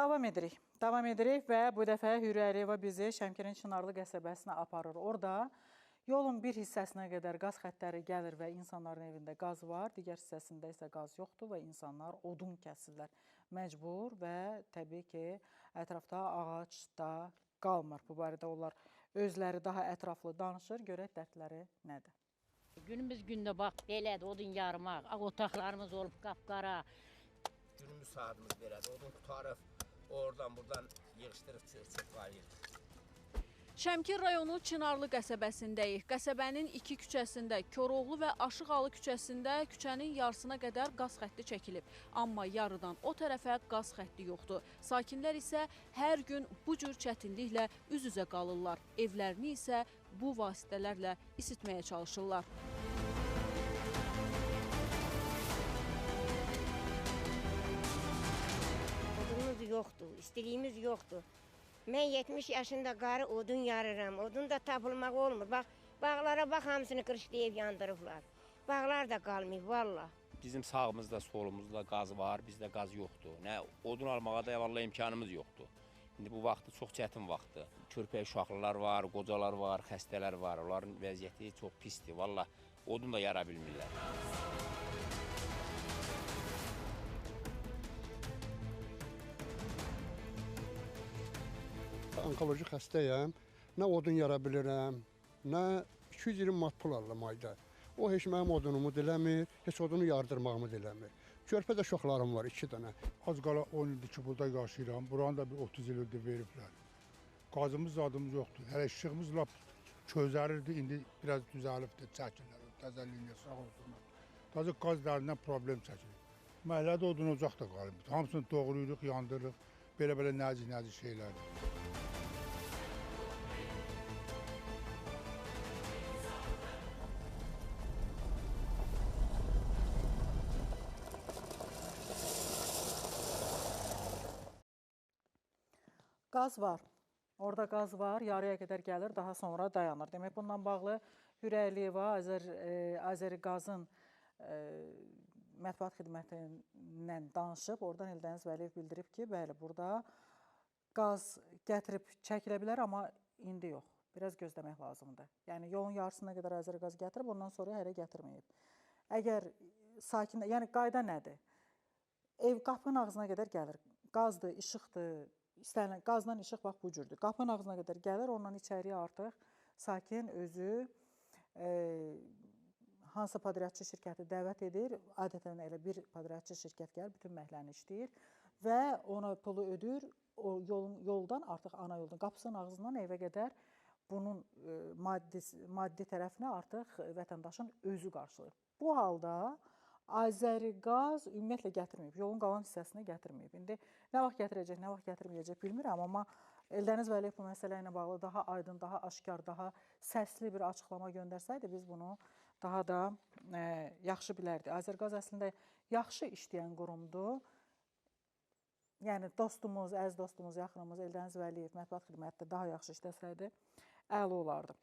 Davam edirik. Davam edirik və bu dəfə Hürriyə Əliyeva bizi Şəmkirin Çınarlı qəsəbəsinə aparır. Orada yolun bir hissəsinə qədər qaz xəttləri gəlir və insanların evində qaz var. Digər hissəsində isə qaz yoxdur və insanlar odun kəsirlər məcbur və təbii ki, ətrafda ağac da qalmır. Bu barədə onlar özləri daha ətraflı danışır. Görək dərdləri nədir? Günümüz gündə bax, belədir, odun yarmaq, otaqlarımız olub qapqara. Günümüz saatimiz belədir, odun tutarıq, oradan buradan yığışdırıb çöp. Şəmkir rayonu Çınarlı qəsəbəsindəyik. Qəsəbənin iki küçəsində, Koroğlu və Aşıqalı küçəsində küçənin yarısına qədər qaz xətti çəkilib. Amma yarıdan o tərəfə qaz xətti yoxdur. Sakinlər isə hər gün bu cür çətinliklə üz-üzə qalırlar. Evlərini isə bu vasitələrlə isitməyə çalışırlar. Odunumuz yoxdur, istiliyimiz yoxdur. Mən 70 yaşında qarı odun yarıram, odun da tapılmaq olmur. Bax, bağlara bax, hamısını qırışlayıb yandırıblar. Bağlar da qalmayıb, valla. Bizim sağımızda, solumuzda qaz var, bizdə qaz yoxdur. Nə odun almağa da vallahi imkanımız yoxdur. İndi bu vaxtı çox çətin vaxtdır. Körpə uşaqlılar var, qocalar var, xəstələr var. Onların vəziyyəti çox pisdir. Valla odun da yara bilmirlər. Onkoloji xəstəyəm, nə odun yara bilirəm, nə 220 manat pul alıram ayda. O heç mənim odunumu diləmir, heç odunu yardırmağımı diləmir. Körpə də uşaqlarım var, 2 dənə. Az qala 10 ildir ki, burada yaşayıram. Buranı da bir 30 ildir veriblər. Qazımız, zadımız yoxdur. Hələ işığımız lap közərirdi, indi biraz düzəlibdir, çəkirlər. Təzəlliyə sağ olsunlar. Tazı qaz dərindən problem çəkilir. Məhəllədə odun ocaq da qalıb. Hamısını doğrayırıq, yandırırıq. Belə-belə nəzik şeylərdir. Qaz var. Orada qaz var, yarıya qədər gəlir, daha sonra dayanır. Demək, bundan bağlı Hürriyə Əliyeva Azəriqazın mətbuat xidmətindən danışıb. Oradan Eldəniz Vəliyev bildirib ki, bəli, burada qaz gətirib çəkilə bilər, amma indi yox. Biraz gözləmək lazımdır. Yəni, yolun yarısına qədər Azəriqaz gətirib, ondan sonra hələ gətirməyib. Əgər sakinlər, yəni qayda nədir? Ev qapının ağzına qədər gəlir. Qazdır, işıqdır. İstənilən qazdan işıq bax bu cürdür. Qapının ağzına qədər gəlir, ondan içəriyə artıq sakin özü hansı podriadçı şirkəti dəvət edir. Adətən elə bir podriadçı şirkət gəlir, bütün məhləni işləyir və ona pulu ödür. O yoldan artıq ana yoldan, qapısının ağzından evə qədər bunun maddi tərəfinə artıq vətəndaşın özü qarşılayır. Bu halda Azəriqaz ümumiyyətlə gətirməyib, yolun qalan hissəsini gətirməyib. İndi nə vaxt gətirəcək, nə vaxt gətirməyəcək bilmirəm, amma Eldəniz Vəliyev bu məsələ ilə bağlı daha aydın, daha aşkar, daha səsli bir açıqlama göndərsəydi, biz bunu daha da yaxşı bilərdik. Azəriqaz əslində yaxşı işləyən qurumdur. Yəni, dostumuz, əziz dostumuz, yaxınımız Eldəniz Vəliyev mətbuat xidmətdə daha yaxşı işləsəydi, əla olardı.